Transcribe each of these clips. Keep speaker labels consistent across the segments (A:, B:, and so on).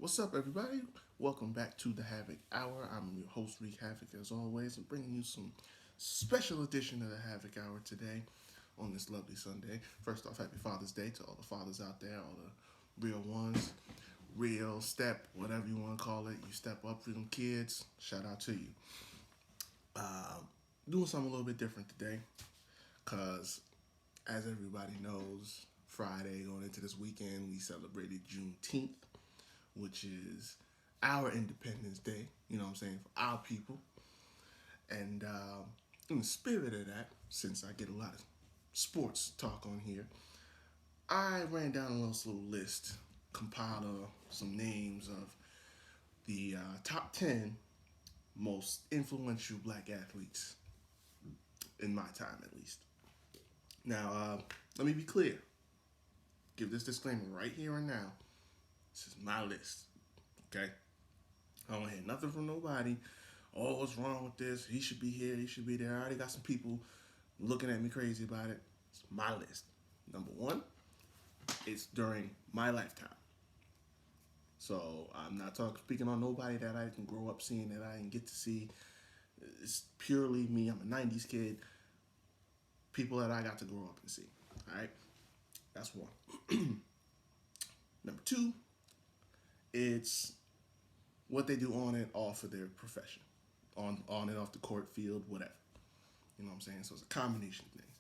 A: What's up, everybody? Welcome back to the Havoc Hour. I'm your host, Reek Havoc, as always, and bringing you some special edition of the Havoc Hour today on this lovely Sunday. First off, happy Father's Day to all the fathers out there, all the real ones, real step, whatever you want to call it. You step up for them kids. Shout out to you. Uh, Doing something a little bit different today, because as everybody knows, Friday going into this weekend, we celebrated Juneteenth, which is our Independence Day, you know what I'm saying, for our people. And in the spirit of that, since I get a lot of sports talk on here, I ran down a little list, compiled some names of the top 10 most influential black athletes in my time, at least. Now, let me be clear. Give this disclaimer right here and now. This is my list, okay? I don't hear nothing from nobody. Oh, what's wrong with this? He should be here. He should be there. I already got some people looking at me crazy about it. It's my list. Number one, it's during my lifetime. So I'm not talking speaking on nobody that I can grow up seeing that I didn't get to see. It's purely me. I'm a '90s kid. People that I got to grow up and see. All right, that's one. Number two, it's what they do on and off of their profession, on and off the court, field, whatever. You know what I'm saying? So it's a combination of things.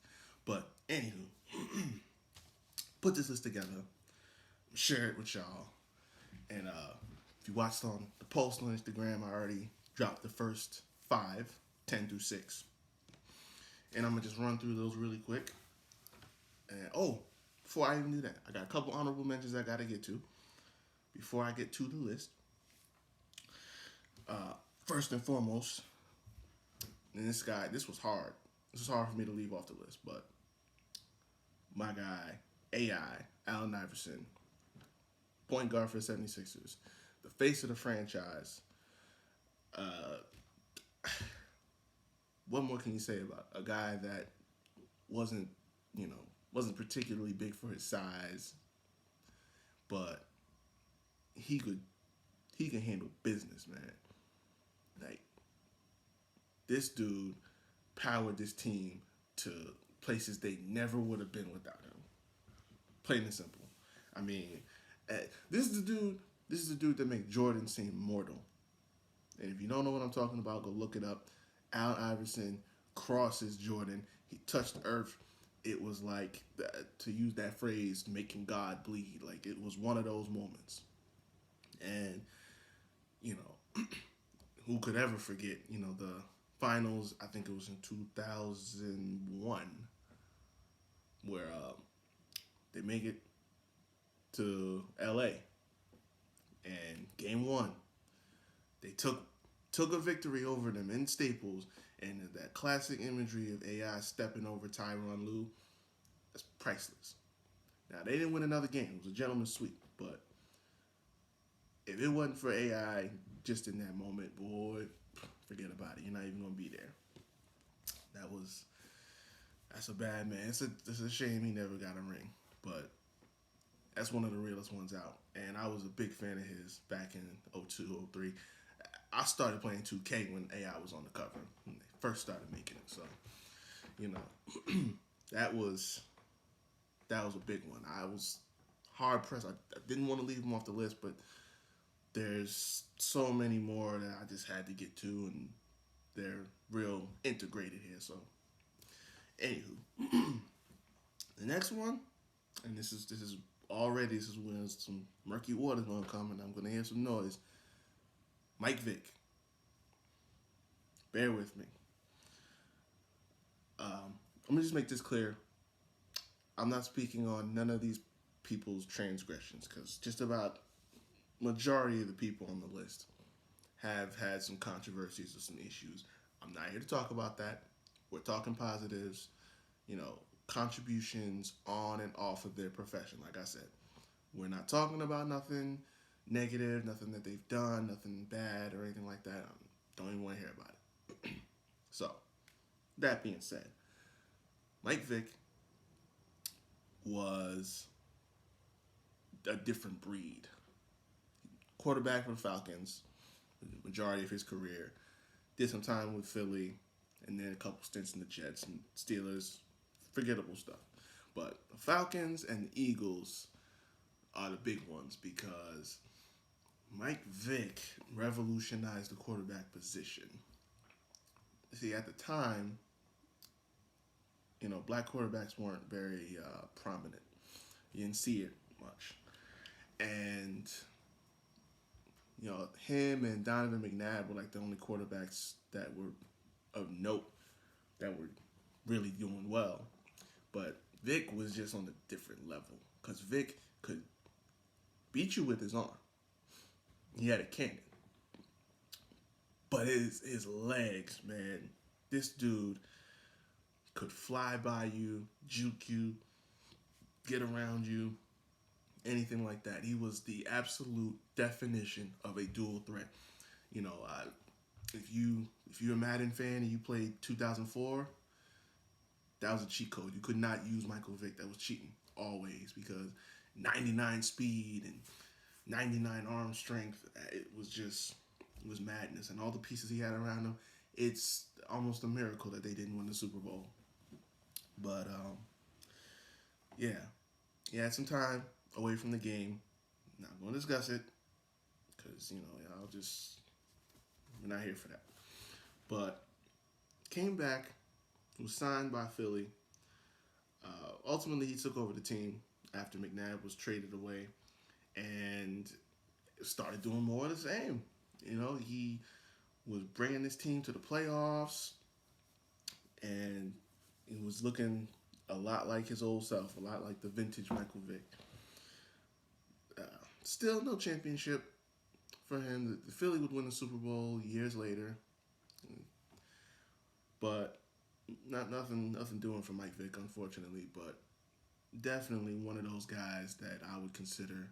A: But anywho, put this list together, share it with y'all, and if you watched on the post on Instagram, I already dropped the first five, 10 through 6, and I'm gonna just run through those really quick. And before I even do that, I got a couple honorable mentions I gotta get to before I get to the list. First and foremost, and this was hard. This was hard for me to leave off the list, but my guy, AI, Allen Iverson, point guard for the 76ers, the face of the franchise. Uh, what more can you say about a guy that wasn't, wasn't particularly big for his size, but he could he can handle business, man. Like, this dude powered this team to places they never would have been without him. Plain and simple. I mean, this is the dude. This is the dude that makes Jordan seem mortal. And if you don't know what I'm talking about, go look it up. Al Iverson crosses Jordan. He touched the earth. It was like, to use that phrase, making God bleed. Like, it was one of those moments. And, you know, who could ever forget, the finals, I think it was in 2001, where they make it to LA. And game one, they took a victory over them in Staples, and that classic imagery of AI stepping over Tyronn Lue, that's priceless. Now, they didn't win another game. It was a gentleman's sweep, but if it wasn't for AI just in that moment, boy, forget about it. You're not even gonna be there. That's a bad man. It's a shame he never got a ring, but that's one of the realest ones out. And I was a big fan of his back in 02, 03. I started playing 2K when AI was on the cover when they first started making it. So, you know, that was that was a big one. I was hard pressed. I didn't want to leave him off the list, but there's so many more that I just had to get to, and they're real integrated here. So, anywho, the next one, and this is when some murky water's gonna come, and I'm gonna hear some noise. Mike Vick, bear with me. I'm gonna just make this clear. I'm not speaking on none of these people's transgressions, because just about majority of the people on the list have had some controversies or some issues. I'm not here to talk about that. We're talking positives, contributions on and off of their profession. Like I said, we're not talking about nothing negative, nothing that they've done, nothing bad or anything like that. I don't even want to hear about it. So, that being said, Mike Vick was a different breed. quarterback for the Falcons, the majority of his career. Did some time with Philly, and then a couple stints in the Jets and Steelers. Forgettable stuff. But the Falcons and the Eagles are the big ones because Mike Vick revolutionized the quarterback position. See, at the time, black quarterbacks weren't very prominent. You didn't see it much. And, him and Donovan McNabb were like the only quarterbacks that were of note that were really doing well. But Vic was just on a different level because Vic could beat you with his arm. He had a cannon. But his legs, man, this dude could fly by you, juke you, get around you, anything like that. He was the absolute definition of a dual threat. If you're a Madden fan and you played 2004, that was a cheat code. You could not use Michael Vick. That was cheating always because 99 speed and 99 arm strength. It was madness. And all the pieces he had around him, it's almost a miracle that they didn't win the Super Bowl. But, yeah. He had some time away from the game. Not going to discuss it because, we're not here for that. But came back, was signed by Philly. Ultimately, he took over the team after McNabb was traded away and started doing more of the same. He was bringing his team to the playoffs, and he was looking a lot like his old self, a lot like the vintage Michael Vick. Still no championship for him. The Philly would win the Super Bowl years later, but nothing doing for Mike Vick, unfortunately. But definitely one of those guys that I would consider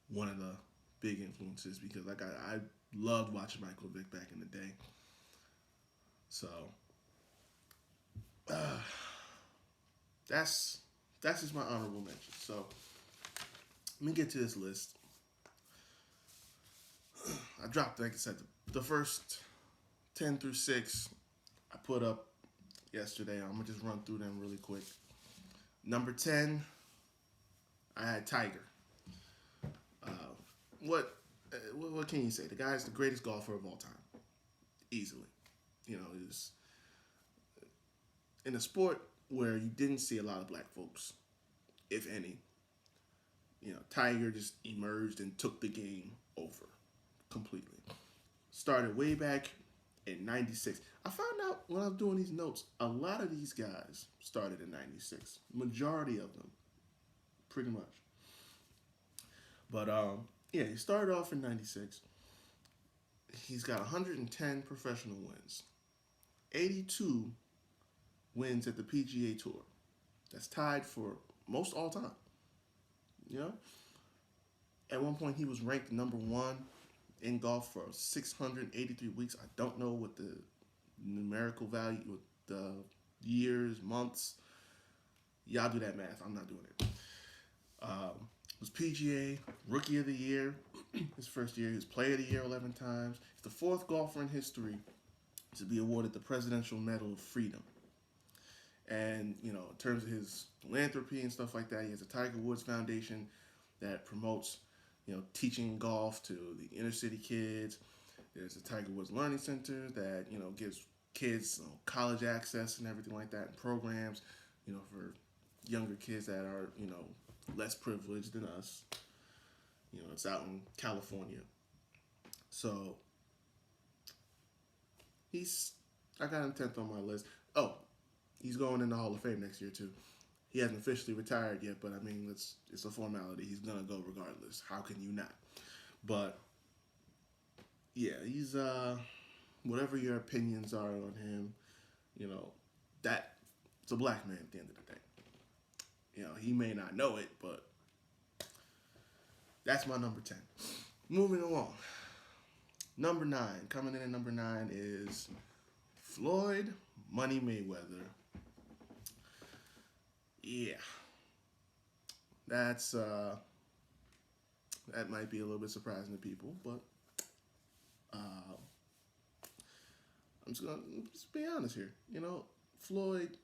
A: one of the big influences because I loved watching Michael Vick back in the day. So that's just my honorable mention. So let me get to this list. I dropped, like I said, the first 10 through 6 I put up yesterday. I'm going to just run through them really quick. Number 10, I had Tiger. What can you say? The guy's the greatest golfer of all time. Easily. He's in a sport where you didn't see a lot of black folks, if any. Tiger just emerged and took the game over completely. Started way back in 96. I found out when I was doing these notes, a lot of these guys started in 96. Majority of them, pretty much. But, he started off in 96. He's got 110 professional wins. 82 wins at the PGA Tour. That's tied for most all time. At one point he was ranked number 1 in golf for 683 weeks. I don't know what the numerical value, with the years, months. Y'all do that math. I'm not doing it. Was PGA Rookie of the Year his first year. He was Player of the Year 11 times. He's the 4th golfer in history to be awarded the Presidential Medal of Freedom. And, in terms of his philanthropy and stuff like that, he has a Tiger Woods Foundation that promotes, teaching golf to the inner city kids. There's a Tiger Woods Learning Center that, gives kids college access and everything like that, and programs, for younger kids that are, less privileged than us. It's out in California. So, I got him 10th on my list. Oh, he's going in the Hall of Fame next year, too. He hasn't officially retired yet, but, it's a formality. He's going to go regardless. How can you not? But, yeah, he's, whatever your opinions are on him, that's a black man at the end of the day. He may not know it, but that's my number 10. Moving along. Number 9. Coming in at number 9 is Floyd Money Mayweather. Yeah. That's That might be a little bit surprising to people, but I'm just gonna just be honest here. You know, Floyd,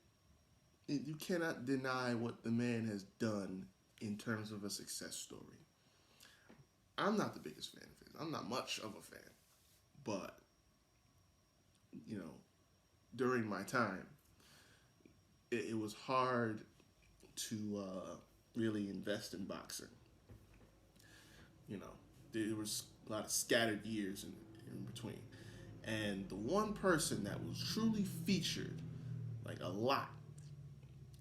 A: you cannot deny what the man has done in terms of a success story. I'm not the biggest fan of his. I'm not much of a fan, but you know, during my time, it was hard to really invest in boxing. You know, there was a lot of scattered years in between. And the one person that was truly featured, like a lot,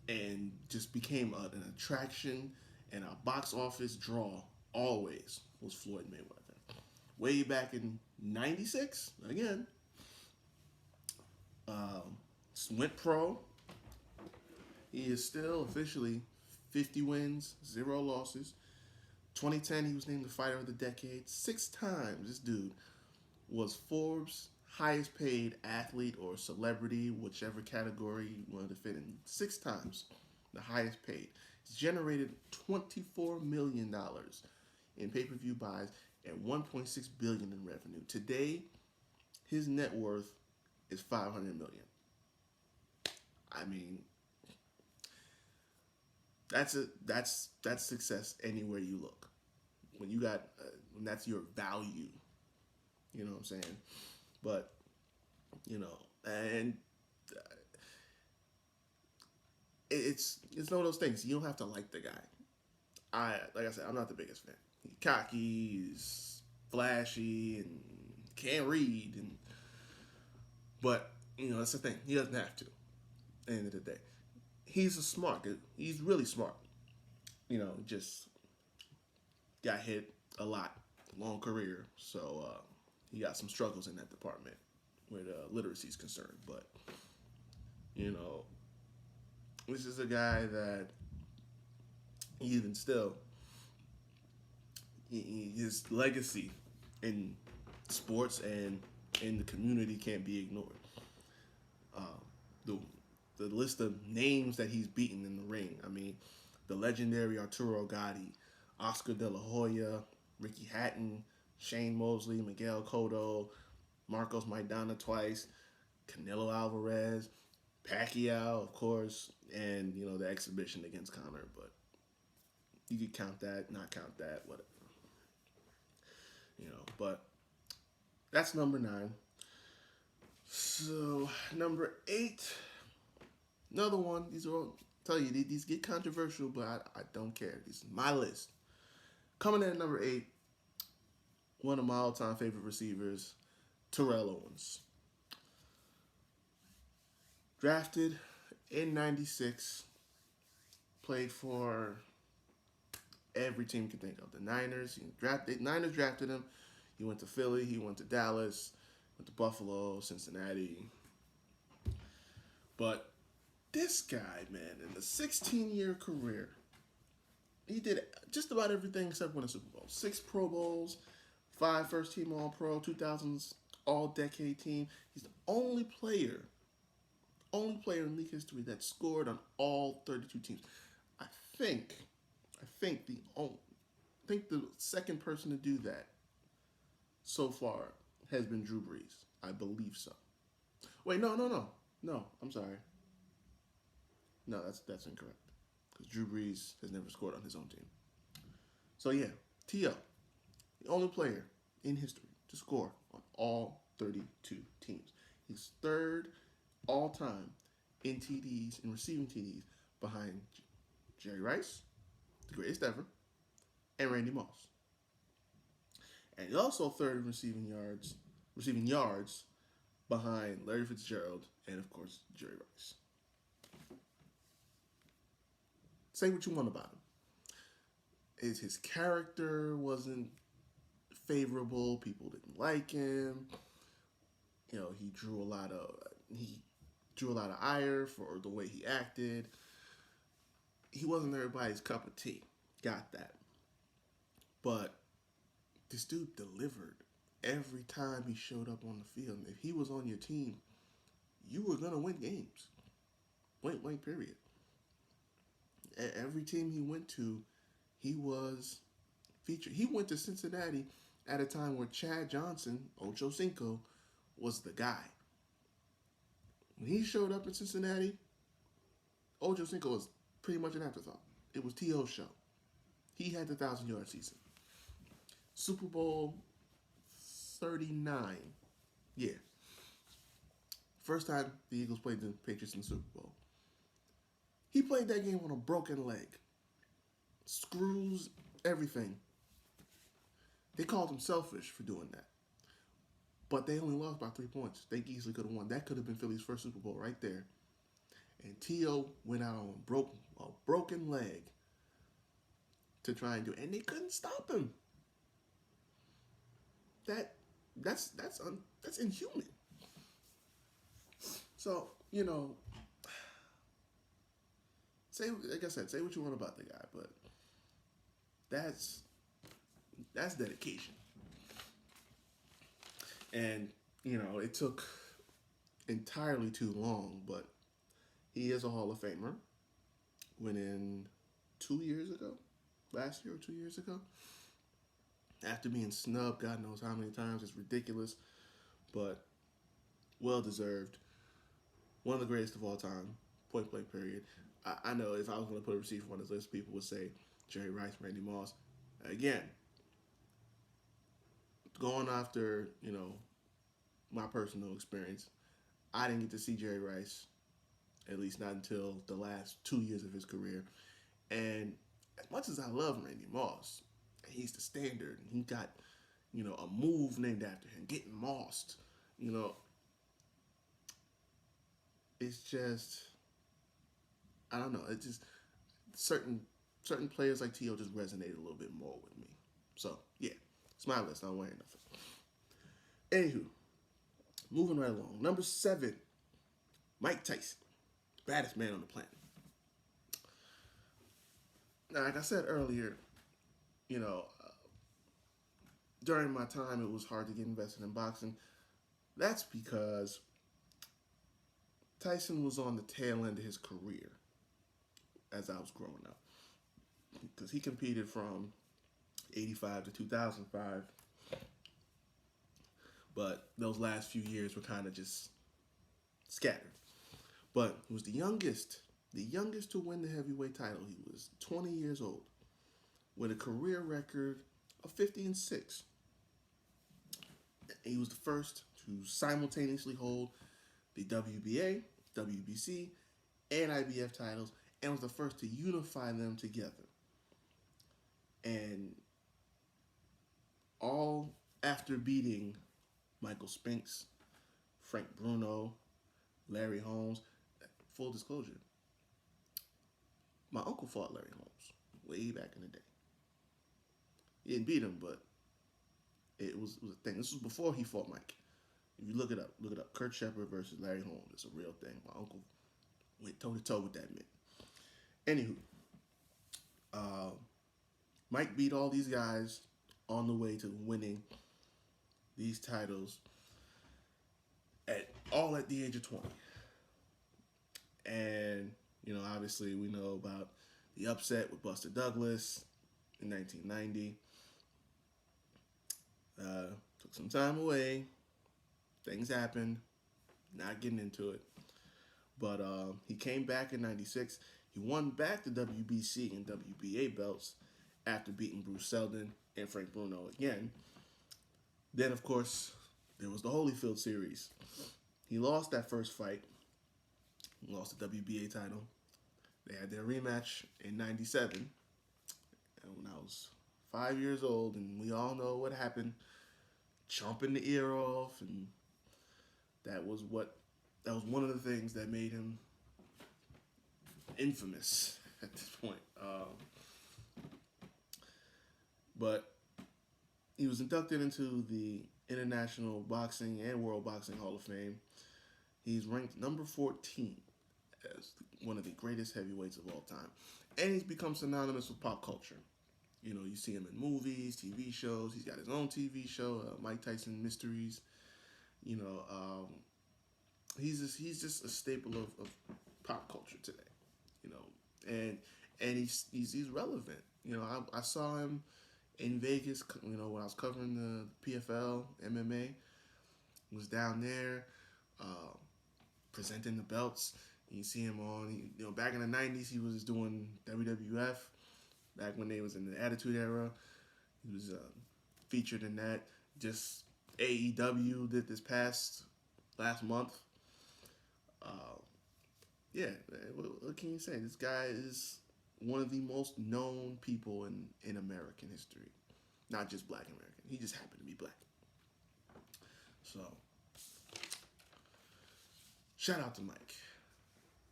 A: and just became an attraction and a box office draw always was Floyd Mayweather. Way back in '96, again, um, went pro. He is still officially 50 wins, 0 losses. 2010, he was named the Fighter of the Decade 6 times. This dude was Forbes' highest paid athlete or celebrity, whichever category you wanted to fit in. 6 times the highest paid. He's generated $24 million in pay-per-view buys and 1.6 billion in revenue. Today, his net worth is 500 million. I mean, that's success anywhere you look. When you got when that's your value, you know what I'm saying? But you know, and it's one of those things. You don't have to like the guy. Like I said, I'm not the biggest fan. He's cocky, he's flashy, and can't read, and but you know that's the thing. He doesn't have to. At the end of the day, he's a smart dude. He's really smart. You know, just got hit a lot, long career, so he got some struggles in that department where the literacy is concerned. But you know, this is a guy that even still, his legacy in sports and in the community can't be ignored. Uh, the the list of names that he's beaten in the ring. I mean, the legendary Arturo Gatti, Oscar De La Hoya, Ricky Hatton, Shane Mosley, Miguel Cotto, Marcos Maidana twice, Canelo Alvarez, Pacquiao, of course, and you know the exhibition against Conor. But you could count that, not count that, whatever. You know, but that's number 9. So number 8, another one. These are all tell you these get controversial, but I don't care. This is my list. Coming in at number 8, one of my all-time favorite receivers, Terrell Owens. Drafted in '96, played for every team you can think of. The Niners. Niners drafted him. He went to Philly. He went to Dallas. Went to Buffalo, Cincinnati. But this guy, man, in a 16-year career, he did just about everything except win a Super Bowl. 6 Pro Bowls, 5 first-team All-Pro, 2000s All-Decade team. He's the only player in league history that scored on all 32 teams. I think the second person to do that so far has been Drew Brees. I believe so. Wait, no. I'm sorry. No, that's incorrect. Because Drew Brees has never scored on his own team. So yeah, T.O., the only player in history to score on all 32 teams. He's third all time in TDs, in receiving TDs, behind Jerry Rice, the greatest ever, and Randy Moss. And he's also third in receiving yards behind Larry Fitzgerald and of course Jerry Rice. Say what you want about him. His character wasn't favorable. People didn't like him. You know, he drew a lot of ire for the way he acted. He wasn't everybody's cup of tea. Got that. But this dude delivered every time he showed up on the field. If he was on your team, you were going to win games. Point blank, period. Every team he went to, he was feature. He went to Cincinnati at a time where Chad Johnson, Ocho Cinco, was the guy. When he showed up in Cincinnati, Ocho Cinco was pretty much an afterthought. It was T.O.'s show. He had the 1,000-yard season. Super Bowl 39. Yeah. First time the Eagles played the Patriots in the Super Bowl. He played that game on a broken leg. Screws, everything. They called him selfish for doing that. But they only lost by 3 points. They easily could have won. That could have been Philly's first Super Bowl right there. And T.O. went out on a broken leg to try and do it. And they couldn't stop him. That's inhuman. So, like I said, say what you want about the guy, but that's dedication. And, it took entirely too long, but he is a Hall of Famer. Went in 2 years ago, last year or 2 years ago. After being snubbed, God knows how many times, it's ridiculous, but well deserved. One of the greatest of all time, point blank period. I know if I was going to put a receiver on this list, people would say Jerry Rice, Randy Moss. Again, going after, my personal experience, I didn't get to see Jerry Rice, at least not until the last 2 years of his career. And as much as I love Randy Moss, he's the standard. He got, a move named after him, getting mossed. It's just, I don't know. It's just certain players like T.O. just resonate a little bit more with me. So, yeah, it's my list. I'm wearing nothing. Anywho, moving right along. Number 7, Mike Tyson, baddest man on the planet. Now, like I said earlier, during my time, it was hard to get invested in boxing. That's because Tyson was on the tail end of his career as I was growing up. Because he competed from 85 to 2005. But those last few years were kind of just scattered. But he was the youngest to win the heavyweight title. He was 20 years old with a career record of 50-6. He was the first to simultaneously hold the WBA, WBC, and IBF titles, and was the first to unify them together. And all after beating Michael Spinks, Frank Bruno, Larry Holmes. Full disclosure, my uncle fought Larry Holmes way back in the day. He didn't beat him, but it was a thing. This was before he fought Mike. If you look it up. Kurt Shepard versus Larry Holmes. It's a real thing. My uncle went toe-to-toe with that man. Anywho, Mike beat all these guys on the way to winning these titles all at the age of 20. And, obviously we know about the upset with Buster Douglas in 1990. Took some time away. Things happened. Not getting into it. But he came back in 96. He won back the WBC and WBA belts after beating Bruce Seldon and Frank Bruno again. Then, of course, there was the Holyfield series. He lost that first fight. He lost the WBA title. They had their rematch in 97. And when I was 5 years old, and we all know what happened. Chomping the ear off, and that was one of the things that made him infamous at this point. But he was inducted into the International Boxing and World Boxing Hall of Fame. He's ranked number 14 as one of the greatest heavyweights of all time. And he's become synonymous with pop culture. You see him in movies, TV shows. He's got his own TV show, Mike Tyson Mysteries. He's just a staple of pop culture today. And he's relevant. I saw him in Vegas. You know, when I was covering the PFL MMA, was down there uh, presenting the belts. You see him on, you know, back in the '90s, he was doing WWF. Back when they was in the Attitude Era, he was featured in that. Just AEW did this last month. Uh, yeah, what can you say? This guy is one of the most known people in American history, not just Black American. He just happened to be black. So, shout out to Mike,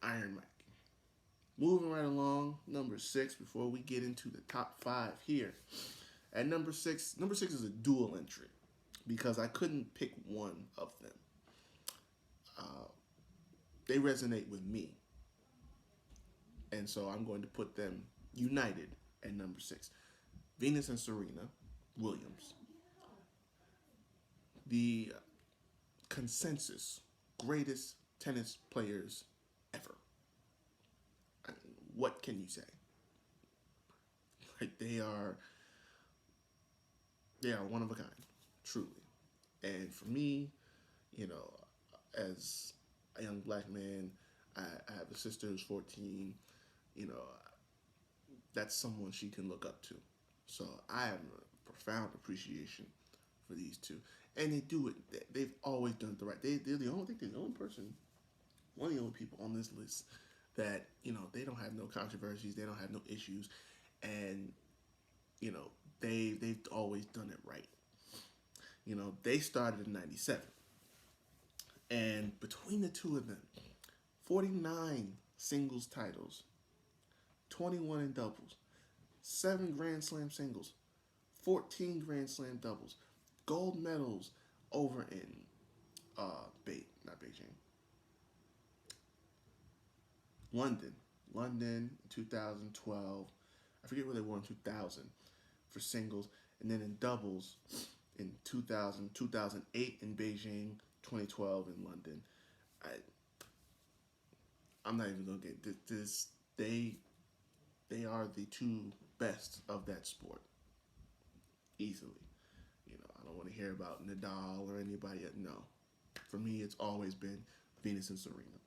A: Iron Mike. Moving right along, number 6. Before we get into the top 5 here, at number six is a dual entry because I couldn't pick one of them. Uh, they resonate with me, and so I'm going to put them united at number 6. Venus and Serena Williams, the consensus greatest tennis players ever. What can you say? Like they are one of a kind, truly. And for me, you know, as a young black man, I have a sister who's 14. You know, that's someone she can look up to. So I have a profound appreciation for these two, and they do it. They've always done it the right. They're the only. I think they're the only person, one of the only people on this list that, you know, they don't have no controversies. They don't have no issues, and you know they've always done it right. You know, they started in '97, and between the two of them, 49 singles titles, 21 in doubles, 7 Grand Slam singles, 14 Grand Slam doubles, gold medals over in not Beijing, London 2012. I forget where they were in 2000 for singles, and then in doubles in 2000, 2008 in Beijing, 2012 in London. I'm not even gonna get this. They are the two best of that sport, easily. You know, I don't want to hear about Nadal or anybody. No, for me, it's always been Venus and Serena.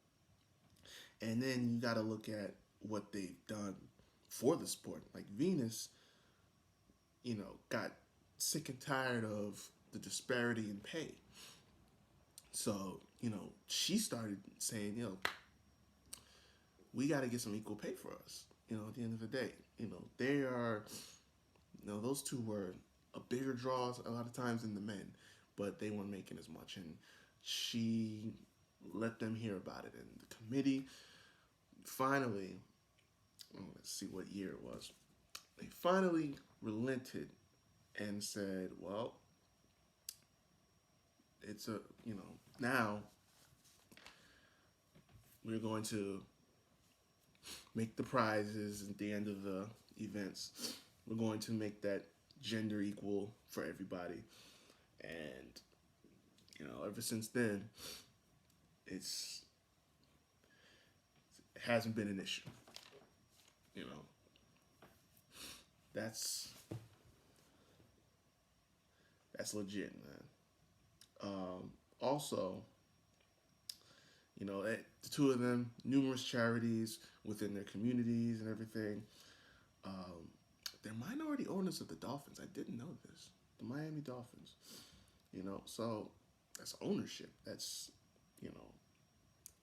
A: And then you got to look at what they've done for the sport. Like Venus, you know, got sick and tired of the disparity in pay. So, you know, she started saying, you know, we got to get some equal pay for us. You know, at the end of the day, you know, they are, you know, those two were a bigger draw a lot of times than the men, but they weren't making as much. And she let them hear about it. And the committee finally, let's see what year it was, they finally relented and said, well, it's a, you know, now we're going to make the prizes at the end of the events. We're going to make that gender equal for everybody. And, you know, ever since then, it hasn't been an issue. You know, that's legit, man. Also, you know, the two of them, numerous charities within their communities and everything. They're minority owners of the Dolphins. I didn't know this. The Miami Dolphins. You know, so that's ownership. That's, you know,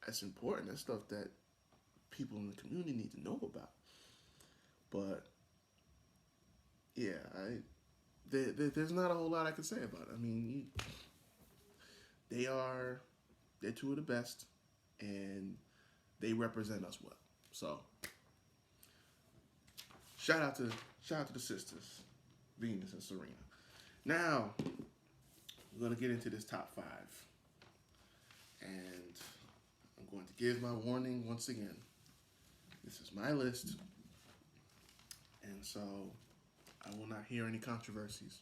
A: that's important. That's stuff that people in the community need to know about. But yeah, there's not a whole lot I can say about it. I mean, they're two of the best, and they represent us well. So shout out to the sisters, Venus and Serena. Now we're gonna get into this top 5, and I'm going to give my warning once again. This is my list, and so I will not hear any controversies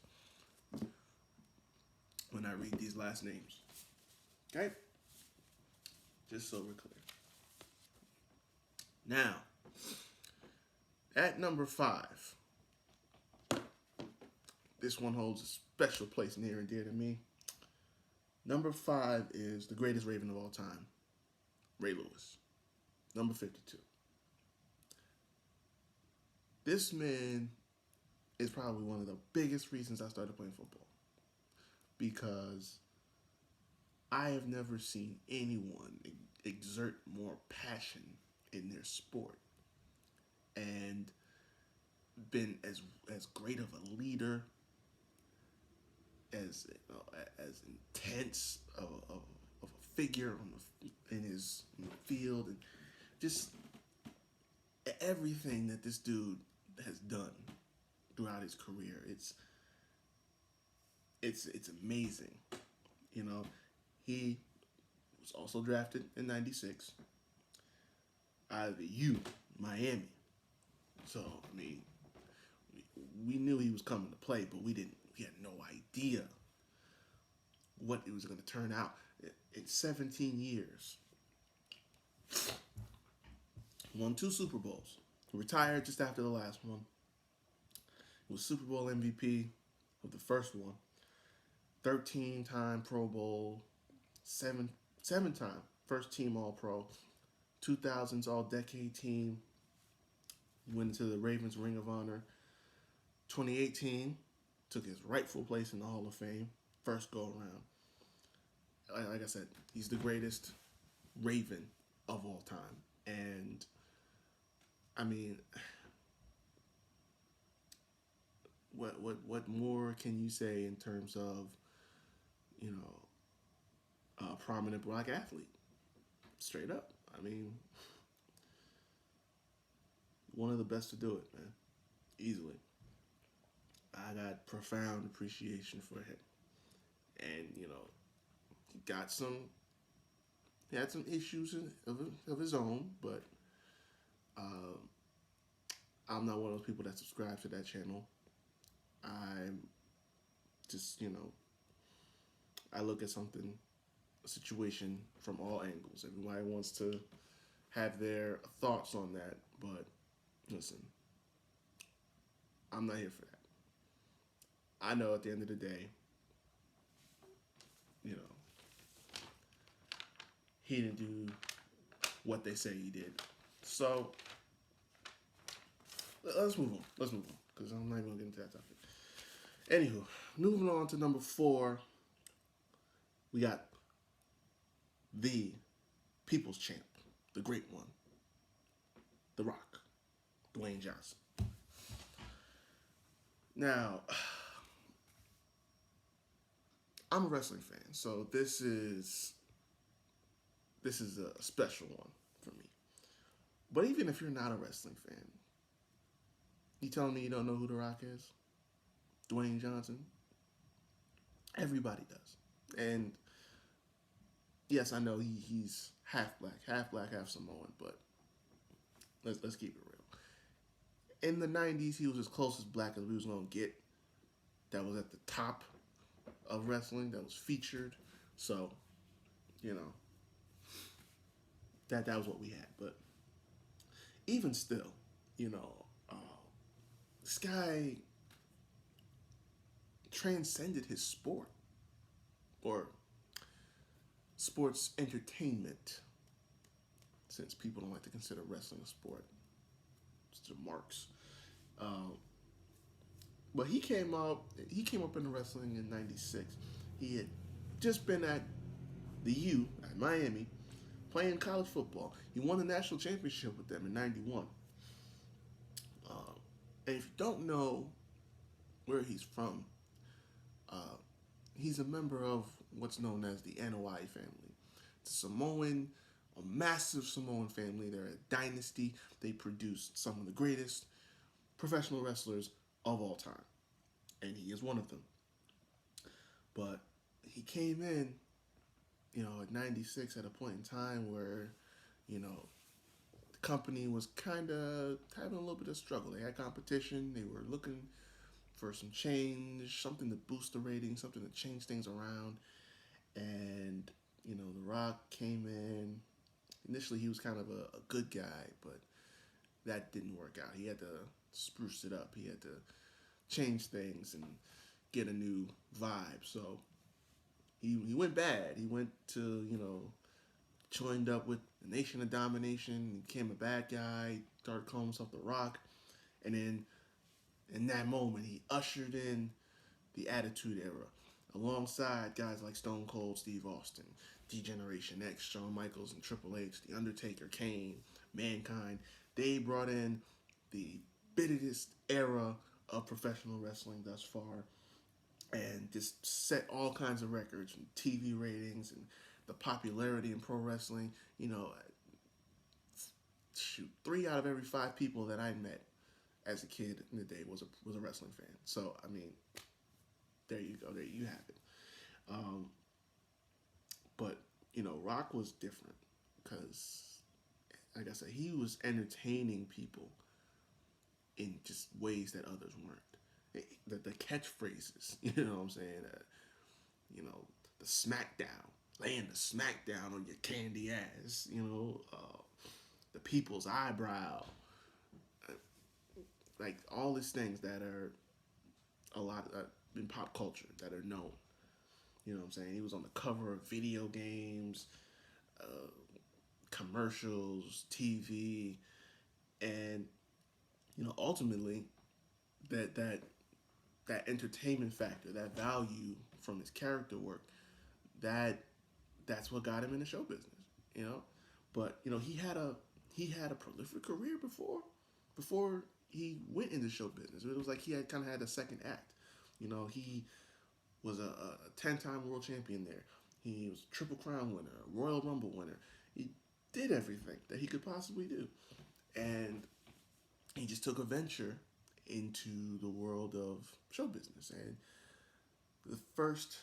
A: when I read these last names. Okay? Just so we're clear. Now, at number 5, this one holds a special place near and dear to me. Number 5 is the greatest Raven of all time, Ray Lewis. Number 52. This man is probably one of the biggest reasons I started playing football because I have never seen anyone exert more passion in their sport and been as great of a leader, as as intense of a figure in his field, and just everything that this dude has done throughout his career. It's amazing. You know, he was also drafted in '96 out of the U, Miami. So I mean, we knew he was coming to play, but we didn't. We had no idea what it was going to turn out. In 17 years, won 2 Super Bowls. Retired just after the last one. Was Super Bowl MVP of the first one. 13-time Pro Bowl. Seven-time first team All Pro. 2000s All Decade Team. Went into the Ravens Ring of Honor. 2018 took his rightful place in the Hall of Fame. First go around. Like I said, he's the greatest Raven of all time. And I mean, what more can you say in terms of, you know, a prominent black athlete? Straight up. I mean, one of the best to do it, man. Easily. I got profound appreciation for him. And, you know, he had some issues of his own, but I'm not one of those people that subscribe to that channel. I'm just, you know, I look at a situation from all angles. Everybody wants to have their thoughts on that, but listen, I'm not here for that. I know at the end of the day, you know, he didn't do what they say he did. So let's move on. Because I'm not even going to get into that topic. Anywho, moving on to number 4, we got the People's Champ, the great one, The Rock, Dwayne Johnson. Now, I'm a wrestling fan, so this is a special one for me. But even if you're not a wrestling fan, you telling me you don't know who The Rock is? Dwayne Johnson? Everybody does. And yes, I know he's half black, half Samoan, but let's keep it real. In the 90s, he was as close as black as we was going to get. That was at the top of wrestling, that was featured. So, you know, that was what we had. But even still, you know, this guy transcended his sport, or sports entertainment, since people don't like to consider wrestling a sport. It's the marks. But he came up into wrestling in '96. He had just been at the U at Miami playing college football. He won the national championship with them in '91. And if you don't know where he's from, he's a member of what's known as the Anoa'i family. It's a massive Samoan family. They're a dynasty. They produced some of the greatest professional wrestlers of all time. And he is one of them. But he came in, you know, at '96 at a point in time where, you know, the company was kind of having a little bit of struggle. They had competition. They were looking for some change, something to boost the ratings, something to change things around. And, you know, The Rock came in. Initially, he was kind of a good guy, but that didn't work out. He had to spruce it up. He had to change things. And, get a new vibe. So he went bad. He went to, joined up with the Nation of Domination, became a bad guy, started calling himself The Rock, and then in that moment he ushered in the Attitude Era, alongside guys like Stone Cold Steve Austin, D-Generation X, Shawn Michaels and Triple H, The Undertaker, Kane, Mankind. They brought in the biggest era of professional wrestling thus far, and just set all kinds of records from TV ratings and the popularity in pro wrestling. Shoot, 3 out of every 5 people that I met as a kid in the day was a wrestling fan. So I mean, there you go. There you have it. Um, but Rock was different because, like I said, he was entertaining people in just ways that others weren't. The catchphrases, you know what I'm saying? The smackdown, laying the smackdown on your candy ass, the people's eyebrow, uh, like all these things that are a lot in pop culture that are known. You know what I'm saying? He was on the cover of video games, uh, commercials, TV, and ultimately that entertainment factor, that value from his character work, that's what got him in the show business. You know, but he had a prolific career before he went into show business. It was like he had kind of had a second act. He was a 10-time world champion there. He was a Triple Crown winner, a Royal Rumble winner. He did everything that he could possibly do. And he just took a venture into the world of show business. And the first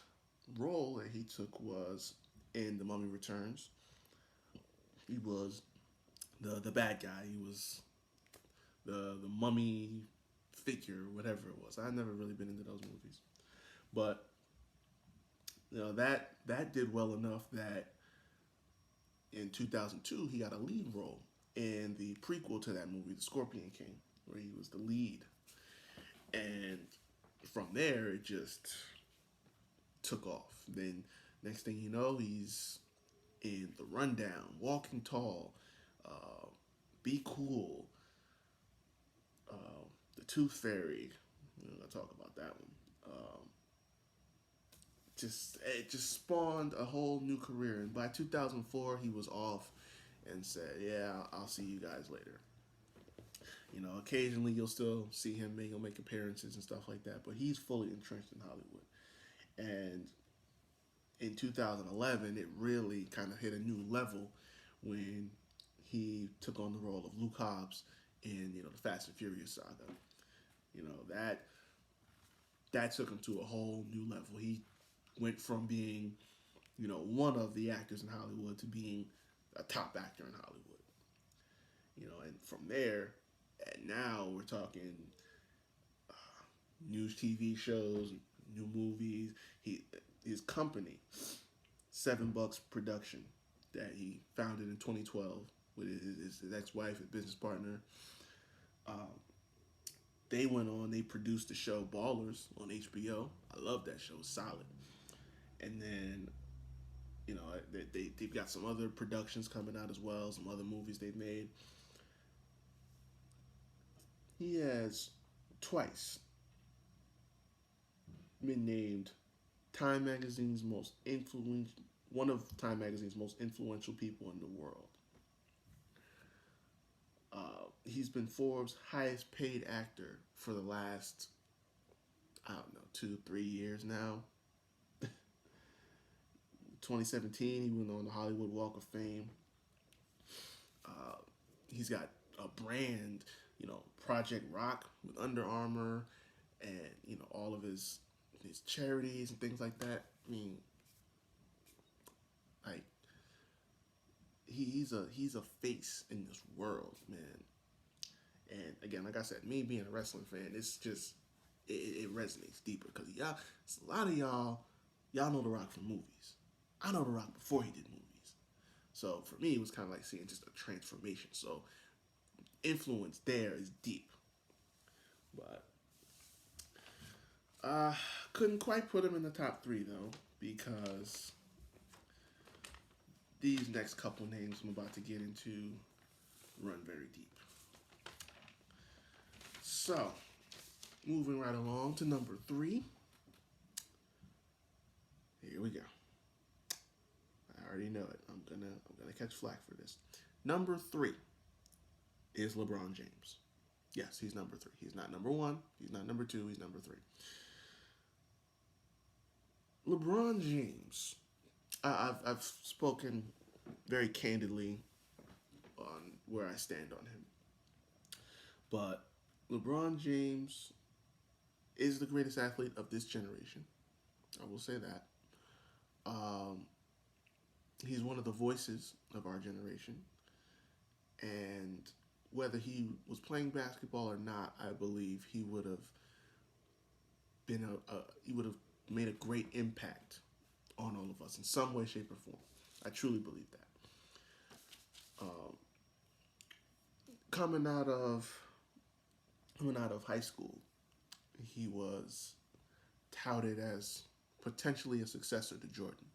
A: role that he took was in The Mummy Returns. He was the bad guy. He was the mummy figure, whatever it was. I've never really been into those movies. But that did well enough that in 2002 he got a lead role in the prequel to that movie, The Scorpion King, where he was the lead. And from there it just took off. Then next thing you know, he's in The Rundown, Walking Tall, Be Cool, The Tooth Fairy. I'll talk about that one. It just spawned a whole new career. And by 2004, he was off and said, "Yeah, I'll see you guys later." Occasionally you'll still see him. He'll make appearances and stuff like that, but he's fully entrenched in Hollywood. And in 2011, it really kind of hit a new level when he took on the role of Luke Hobbs in the Fast and Furious saga. That took him to a whole new level. He went from being one of the actors in Hollywood to being a top actor in Hollywood. And from there, and now we're talking news TV shows, new movies. His company, $7 Production, that he founded in 2012 with his ex-wife, his business partner. They went on. They produced the show Ballers on HBO. I love that show. It's solid. And then they've got some other productions coming out as well. Some other movies they've made. He has twice been named Time Magazine's most influential, one of Time Magazine's most influential people in the world. He's been Forbes' highest paid actor for the last, I don't know, 2-3 years now. 2017, he went on the Hollywood Walk of Fame. He's got a brand, Project Rock with Under Armour, and all of his charities and things like that. I mean, like he's a face in this world, man. And again, like I said, me being a wrestling fan, it's just it resonates deeper because a lot of y'all know The Rock from movies. I know The Rock before he did movies. So for me, it was kind of like seeing just a transformation. So influence there is deep. But Uh, couldn't quite put him in the top three though, because these next couple names I'm about to get into run very deep. So, moving right along to number three. Here we go. I already know it. I'm gonna catch flack for this. Number three is LeBron James. Yes, he's number three. He's not number one. He's not number two. He's number three. LeBron James. I've spoken very candidly on where I stand on him, but LeBron James is the greatest athlete of this generation. I will say that. Um, he's one of the voices of our generation, and whether he was playing basketball or not, I believe he would have he would have made a great impact on all of us in some way, shape, or form. I truly believe that. Um, coming out of high school, he was touted as potentially a successor to Jordan.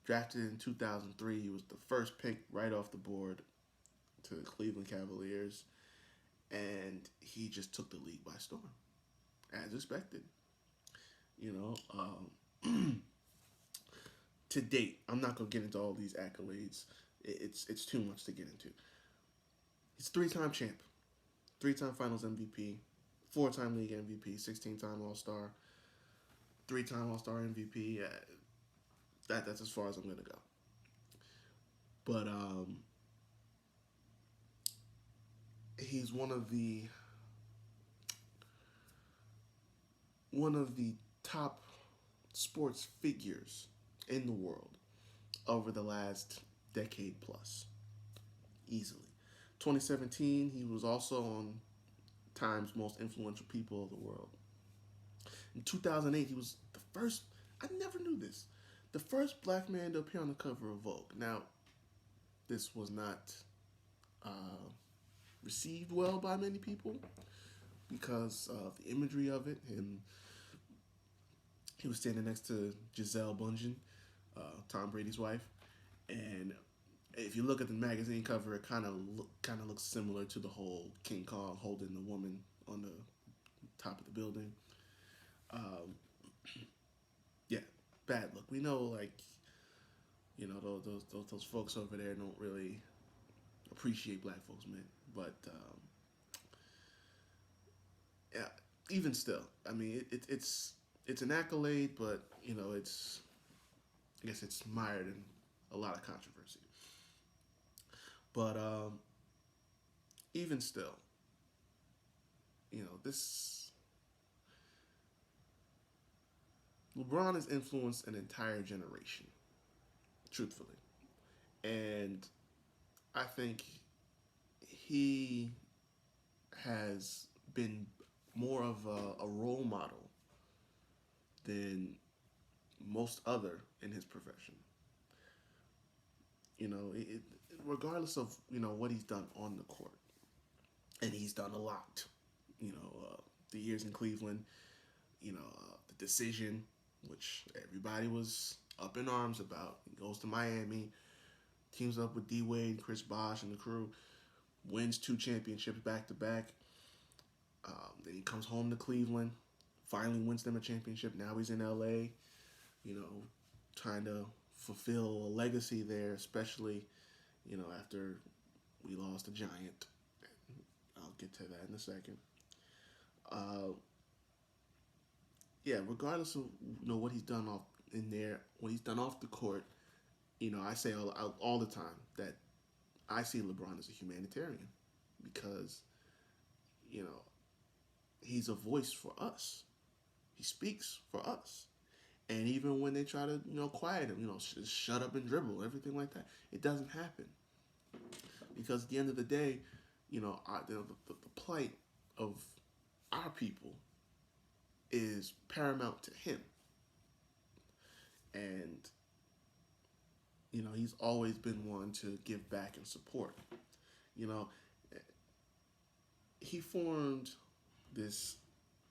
A: Drafted in 2003, he was the first pick right off the board to the Cleveland Cavaliers, and he just took the league by storm, as expected. You know, to date, I'm not gonna get into all these accolades. It's too much to get into. He's three-time champ, three-time Finals MVP, four-time league MVP, 16-time All-Star, three-time All-Star MVP. That's as far as I'm gonna go. But he's one of the top sports figures in the world over the last decade plus, easily. 2017, he was also on Time's most influential people of the world. In 2008, he was the first. I never knew this. The first black man to appear on the cover of Vogue. Now, this was not uh, received well by many people because of the imagery of it. And he was standing next to Giselle Bundchen, Tom Brady's wife, and if you look at the magazine cover, it kind of looks similar to the whole King Kong holding the woman on the top of the building. Um, yeah, bad look. We know, like, those folks over there don't really appreciate black folks, man. But yeah, even still, I mean, it's an accolade, but I guess it's mired in a lot of controversy. But even still, this LeBron has influenced an entire generation, truthfully, and I think he has been more of a role model than most other in his profession. Regardless of what he's done on the court, and he's done a lot. The years in Cleveland, the decision, which everybody was up in arms about. He goes to Miami, teams up with D Wade, Chris Bosh, and the crew, wins 2 championships back to back. Then he comes home to Cleveland, finally wins them a championship. Now he's in LA, trying to fulfill a legacy there, especially, after we lost a giant. I'll get to that in a second. Uh, yeah, regardless of what he's done off in there, what he's done off the court, I say all the time that I see LeBron as a humanitarian because you know he's a voice for us. He speaks for us. And even when they try to, quiet him, shut up and dribble, everything like that, it doesn't happen. Because at the end of the day, the plight of our people is paramount to him. And, he's always been one to give back and support. You know, he formed this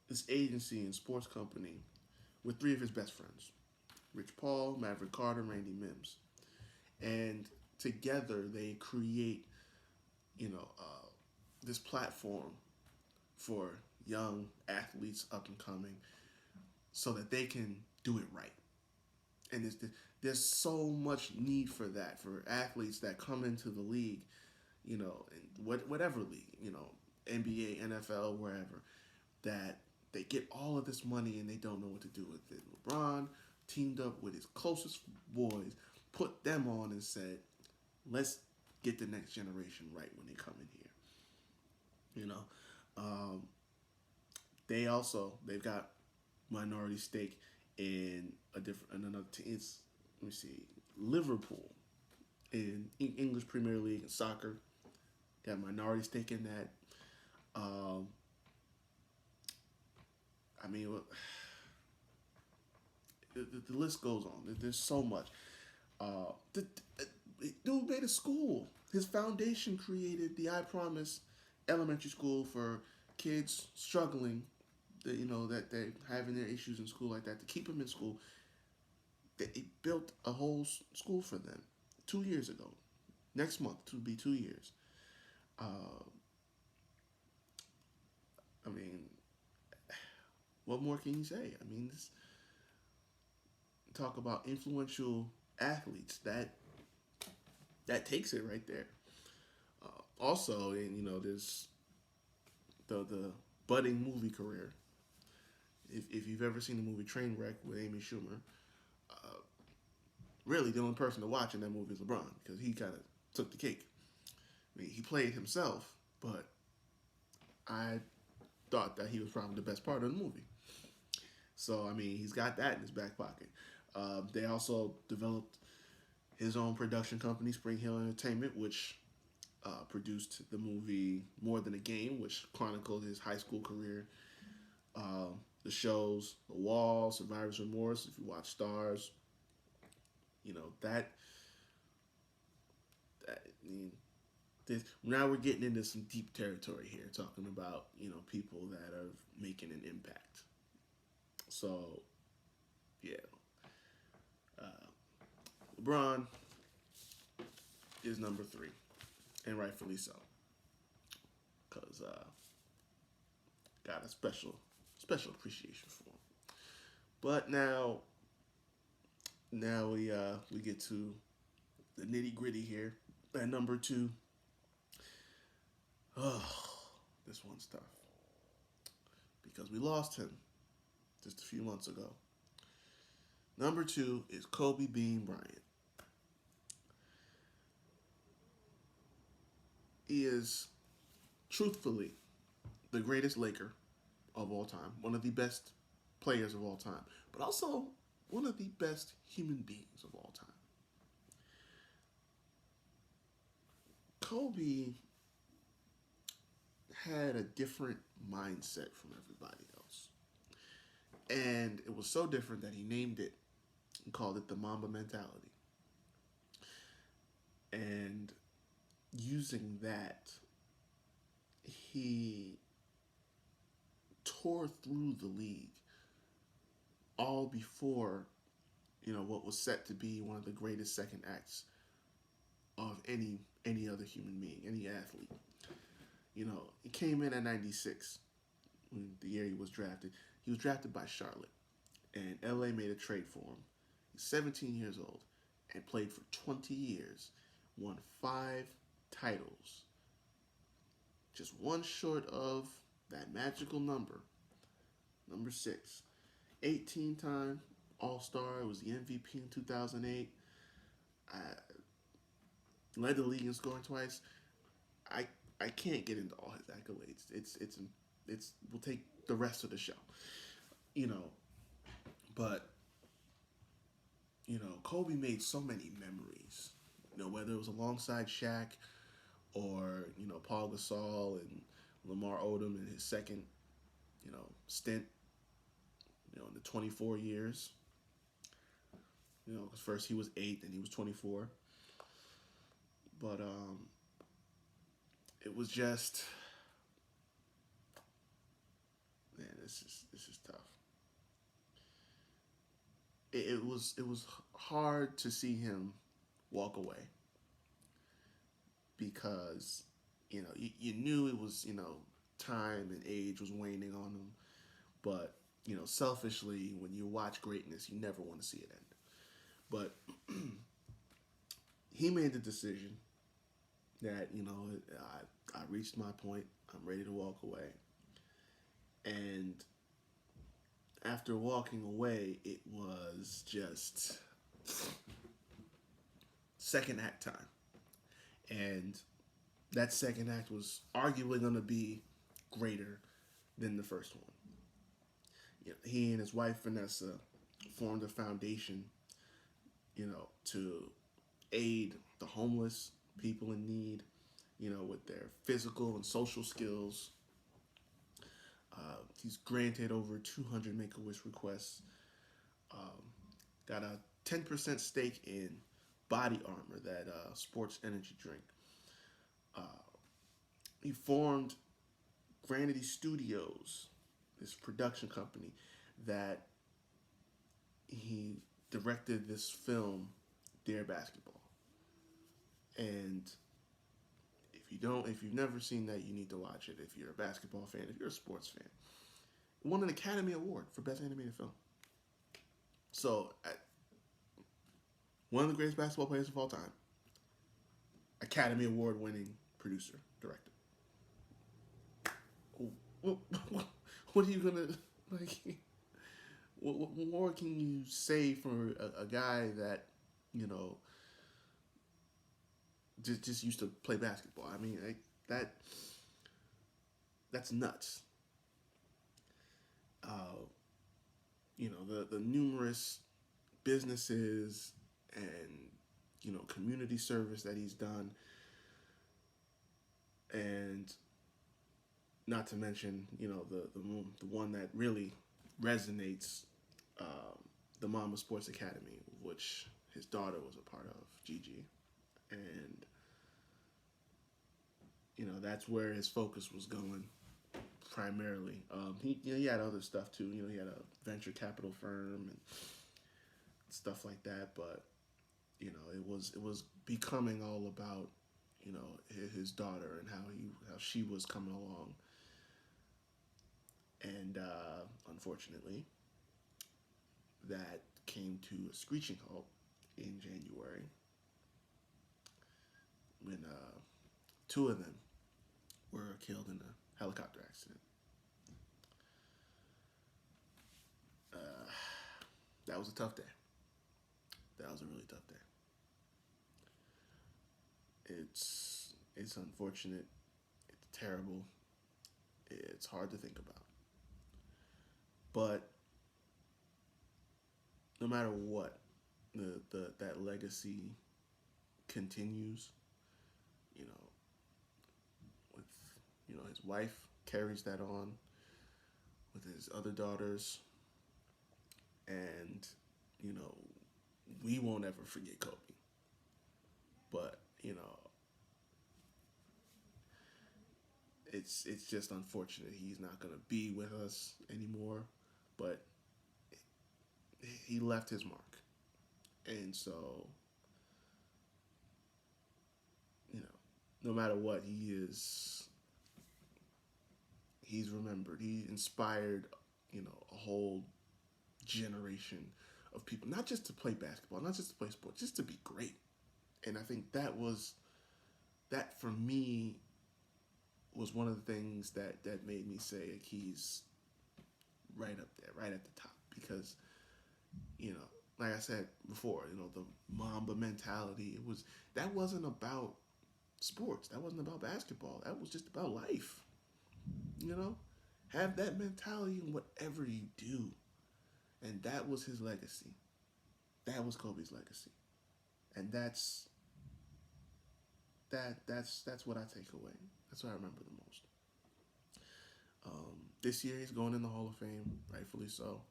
A: this agency and sports company with three of his best friends: Rich Paul, Maverick Carter, Randy Mims, and together they create, you know, this platform for young athletes up and coming, so that they can do it right. And there's so much need for that for athletes that come into the league, in whatever league, NBA, NFL, wherever, that they get all of this money and they don't know what to do with it. LeBron teamed up with his closest boys, put them on and said, let's get the next generation right when they come in here. Um, they've got minority stake in another team. It's, let me see, Liverpool in English Premier League and soccer. Got minority stake in that. Um, I mean, the list goes on. There's so much. The dude made a school. His foundation created the I Promise elementary school for kids struggling, that they're having their issues in school like that, to keep them in school. They built a whole school for them 2 years ago. Next month to be 2 years. Uh, I mean, what more can you say? I mean, talk about influential athletes. That takes it right there. Also, and there's the budding movie career. If you've ever seen the movie Trainwreck with Amy Schumer, really the only person to watch in that movie is LeBron, because he kind of took the cake. I mean, he played himself, but I thought that he was probably the best part of the movie. So, I mean, he's got that in his back pocket. They also developed his own production company, Spring Hill Entertainment, which produced the movie More Than a Game, which chronicled his high school career. The shows The Wall, Survivor's Remorse, if you watch Stars, that I mean, now we're getting into some deep territory here, talking about people that are making an impact. So, yeah, LeBron is number 3, and rightfully so, because got a special appreciation for him. But now we get to the nitty gritty here. At number 2, this one's tough because we lost him just a few months ago. Number 2 is Kobe Bean Bryant. He is, truthfully, the greatest Laker of all time, one of the best players of all time, but also one of the best human beings of all time. Kobe had a different mindset from everybody else. And it was so different that he named it and called it the Mamba mentality. And using that, he tore through the league all before, what was set to be one of the greatest second acts of any other human being, any athlete. He came in at 96 when the year he was drafted. He was drafted by Charlotte, and LA made a trade for him. He's 17 years old and played for 20 years, won 5 titles, just one short of that magical number 6. 18-time All-Star, was the MVP in 2008. Led the league in scoring twice. I can't get into all his accolades. It's we'll take the rest of the show. But Kobe made so many memories. Whether it was alongside Shaq or Paul Gasol and Lamar Odom in his second stint. In the 24 years. Because first he was 8, then he was 24. But it was just, man, it's just tough. It was hard to see him walk away because you knew it was time and age was waning on him, but selfishly when you watch greatness, you never want to see it end. But he made the decision that I reached my point. I'm ready to walk away, and after walking away, it was just second act time. And that second act was arguably going to be greater than the first one. He and his wife, Vanessa, formed a foundation, to aid the homeless, people in need, with their physical and social skills. He's granted over 200 Make-A-Wish requests. Got a 10% stake in Body Armor, that sports energy drink. Uh, he formed Granity Studios, this production company that he directed this film, Dear Basketball. And if you've never seen that, you need to watch it. If you're a basketball fan, if you're a sports fan, it won an Academy Award for Best Animated Film. So, one of the greatest basketball players of all time, Academy Award winning producer, director. What are you gonna like? What more can you say for a guy that just used to play basketball? I mean, that's nuts. The numerous businesses and community service that he's done, and not to mention the one that really resonates, the Mama Sports Academy, which his daughter was a part of, Gigi, and that's where his focus was going primarily. He had other stuff too. He had a venture capital firm and stuff like that, but it was becoming all about his daughter and how she was coming along, and unfortunately, that came to a screeching halt in January when two of them were killed in a helicopter accident. That was a tough day. That was a really tough day. It's unfortunate. It's terrible. It's hard to think about. But no matter what, that legacy continues. With his wife carries that on with his other daughters, and we won't ever forget Kobe. But it's just unfortunate he's not gonna be with us anymore. But he left his mark, and so no matter what, he's remembered. He inspired a whole generation of people, not just to play basketball, not just to play sports, just to be great. And I think that for me was one of the things that made me say like, he's right up there, right at the top, because like I said before, the Mamba mentality, that wasn't about sports, that wasn't about basketball, that was just about life. Have that mentality in whatever you do. And that was his legacy. That was Kobe's legacy. And that's what I take away. That's what I remember the most. This year he's going in the Hall of Fame, rightfully so.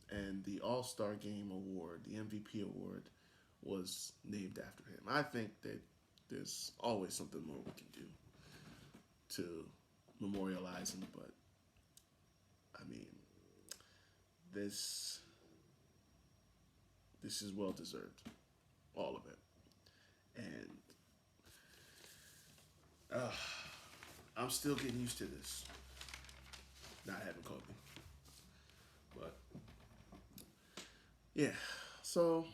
A: And the All-Star Game Award, the MVP award, was named after him. I think that there's always something more we can do to memorialize him, but I mean, this this is well deserved, all of it, and uh, I'm still getting used to this, not having Kobe. But yeah, so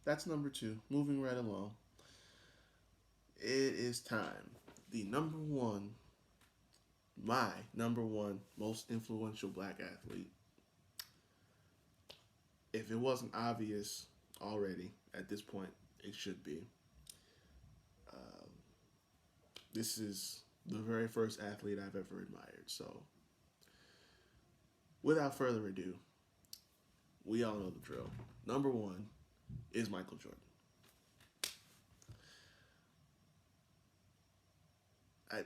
A: that's number two. Moving right along, it is time. The number one, my number one most influential black athlete. If it wasn't obvious already at this point, it should be. Um, this is the very first athlete I've ever admired. So, without further ado, we all know the drill. Number one is Michael Jordan. I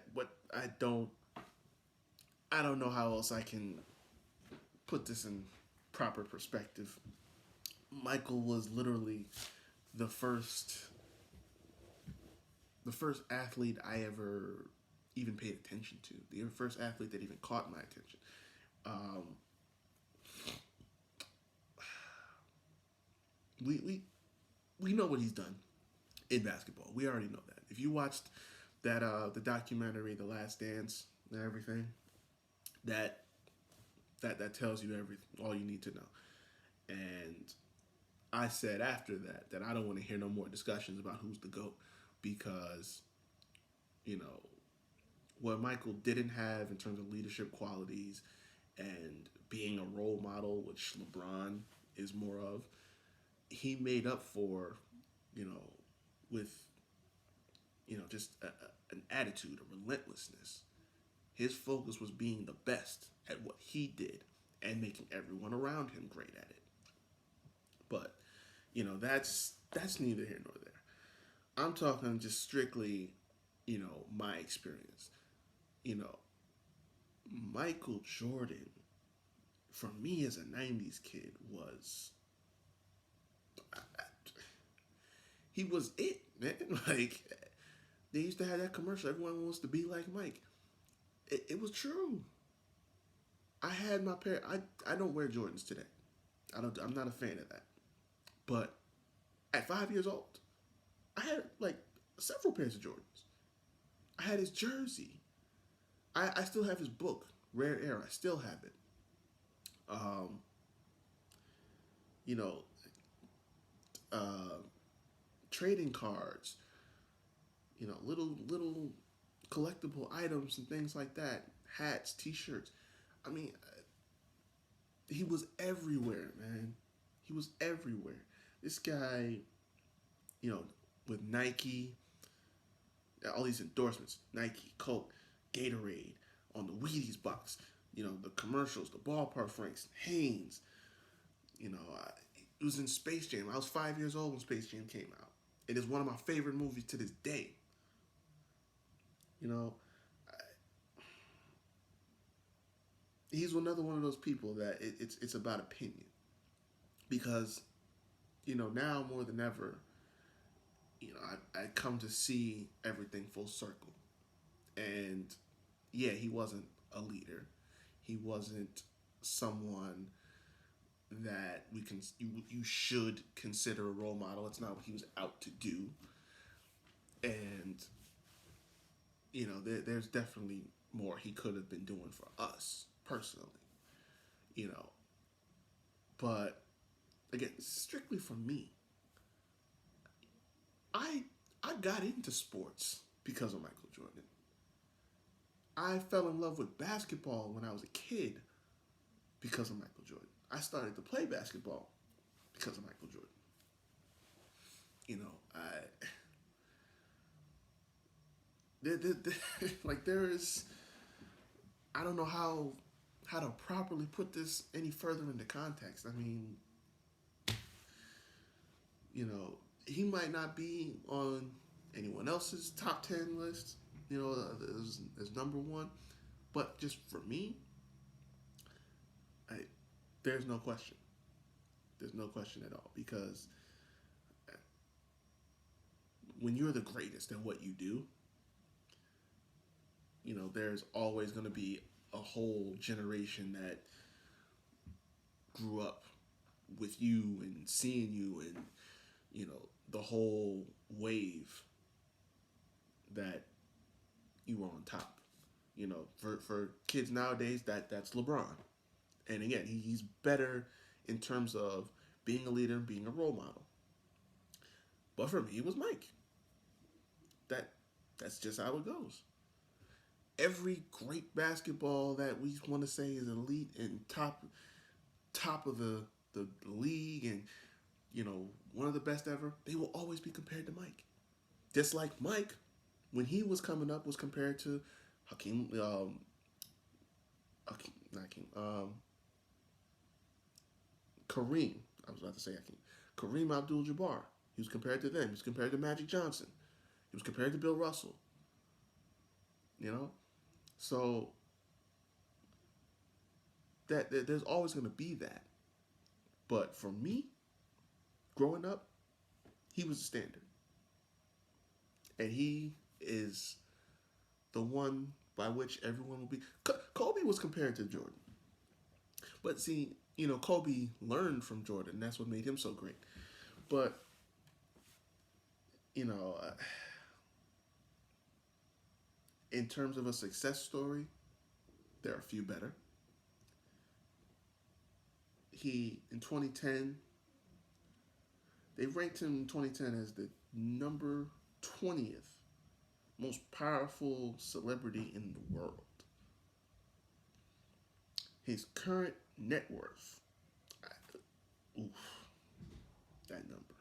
A: I don't know how else I can put this in proper perspective. Michael was literally the first the first athlete I ever even paid attention to. The first athlete that even caught my attention. Um, we, we we know what he's done in basketball. We already know that. If you watched that the documentary, The Last Dance, and everything, that that tells you everything, all you need to know. And I said after that I don't want to hear no more discussions about who's the GOAT because, you know, what Michael didn't have in terms of leadership qualities and being a role model, which LeBron is more of, he made up for, you know, with, you know, just an attitude, a relentlessness. His focus was being the best at what he did and making everyone around him great at it. But, you know, that's neither here nor there. I'm talking just strictly, you know, my experience. You know, Michael Jordan, for me as a 90s kid, was. He was it, man. Like, they used to have that commercial, everyone wants to be like Mike. It was true. I had my pair. I don't wear Jordans today. I'm not a fan of that. But at 5 years old, I had like several pairs of Jordans. I had his jersey. I still have his book, Rare Air. I still have it. Um, you know, uh, trading cards. You know, little collectible items and things like that. Hats, T-shirts. I mean, he was everywhere, man. He was everywhere. This guy, you know, with Nike, all these endorsements, Nike, Coke, Gatorade, on the Wheaties box, you know, the commercials, the ballpark franks, Hanes, you know, it was in Space Jam. I was 5 years old when Space Jam came out. It is one of my favorite movies to this day. You know, he's another one of those people that it's about opinion because, you know, now more than ever, you know, I come to see everything full circle. And yeah, he wasn't a leader. He wasn't someone that you should consider a role model. It's not what he was out to do. And you know, there's definitely more he could have been doing for us personally. You know, but again, strictly for me, I I got into sports because of Michael Jordan. I fell in love with basketball when I was a kid because of Michael Jordan. I started to play basketball because of Michael Jordan. You know, like there is, I don't know how to properly put this any further into context. I mean, you know, he might not be on anyone else's top 10 list, you know, as number one, but just for me, I, there's no question. There's no question at all because when you're the greatest at what you do, you know, there's always going to be a whole generation that grew up with you and seeing you and the whole wave that you were on top. For kids nowadays, that's LeBron, and again, he's better in terms of being a leader, being a role model. But for me, it was Mike. That that's just how it goes. Every great basketball that we want to say is elite and top of the league and one of the best ever, they will always be compared to Mike. Just like Mike, when he was coming up, was compared to Hakeem, not Hakeem, Kareem. I was about to say Hakeem. Kareem Abdul-Jabbar. He was compared to them. He was compared to Magic Johnson. He was compared to Bill Russell. You know, so there's always going to be that. But for me, growing up, he was the standard, and he is the one by which everyone will be. Kobe was compared to Jordan, but see, Kobe learned from Jordan. That's what made him so great. But you know, uh, in terms of a success story, there are a few better. He in 2010, they ranked him in 2010 as the number 20th most powerful celebrity in the world. His current net worth, oof, that number.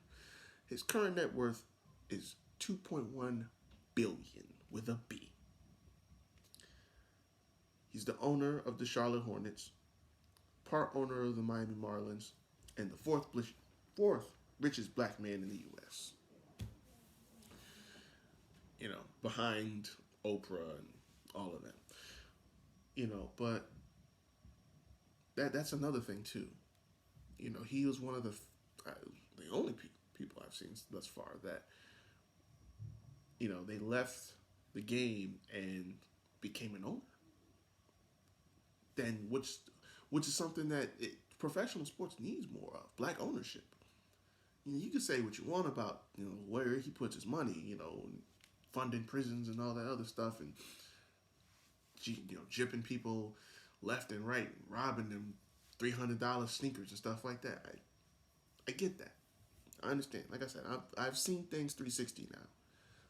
A: His current net worth is 2.1 billion with a B. He's the owner of the Charlotte Hornets, part owner of the Miami Marlins, and the fourth richest black man in the U.S. Behind Oprah and all of that. But that's another thing too. He was one of the only people I've seen thus far that they left the game and became an owner. Then which is something that professional sports needs more of, black ownership. You can say what you want about where he puts his money, funding prisons and all that other stuff, and gypping people left and right, robbing them $300 sneakers and stuff like that. I get that. I understand. Like I said, I've seen things 360 now,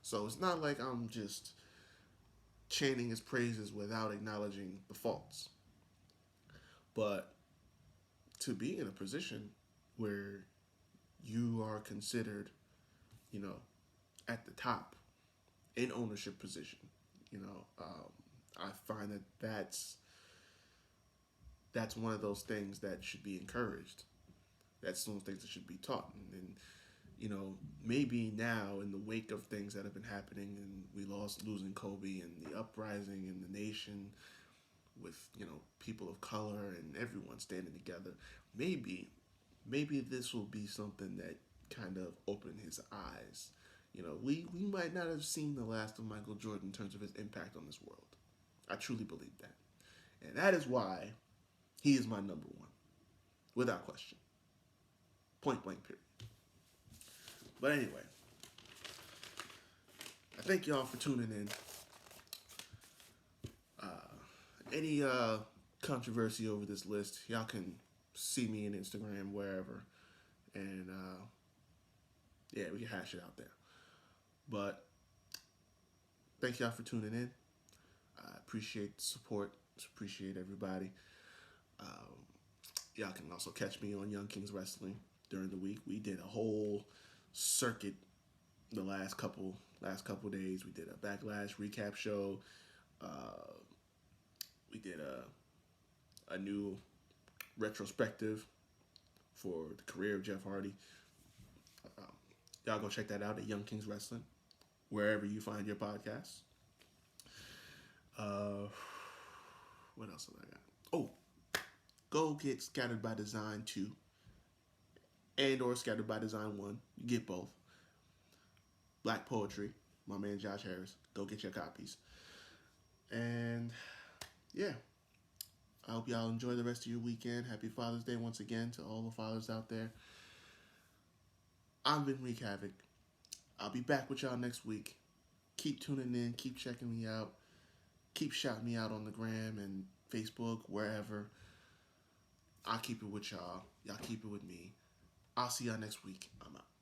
A: so it's not like I'm just chanting his praises without acknowledging the faults. But to be in a position where you are considered, at the top in ownership position, I find that's one of those things that should be encouraged. That's one of those things that should be taught. And maybe now in the wake of things that have been happening, and losing Kobe and the uprising in the nation with people of color and everyone standing together, maybe this will be something that kind of open his eyes. We might not have seen the last of Michael Jordan in terms of his impact on this world. I truly believe that. And that is why he is my number one, without question. Point blank, period. But anyway, I thank y'all for tuning in. Any controversy over this list, y'all can see me on Instagram, wherever. And yeah, we can hash it out there. But thank y'all for tuning in. I appreciate the support. Appreciate everybody. Y'all can also catch me on Young Kings Wrestling during the week. We did a whole circuit the last couple days. We did a Backlash recap show. We did a new retrospective for the career of Jeff Hardy. Y'all go check that out at Young Kings Wrestling, wherever you find your podcasts. What else have I got? Oh, go get Scattered by Design 2 and or Scattered by Design 1. You get both. Black Poetry, my man Josh Harris. Go get your copies. And yeah, I hope y'all enjoy the rest of your weekend. Happy Father's Day once again to all the fathers out there. I've been Wreak Havoc. I'll be back with y'all next week. Keep tuning in. Keep checking me out. Keep shouting me out on the gram and Facebook, wherever. I'll keep it with y'all. Y'all keep it with me. I'll see y'all next week. I'm out.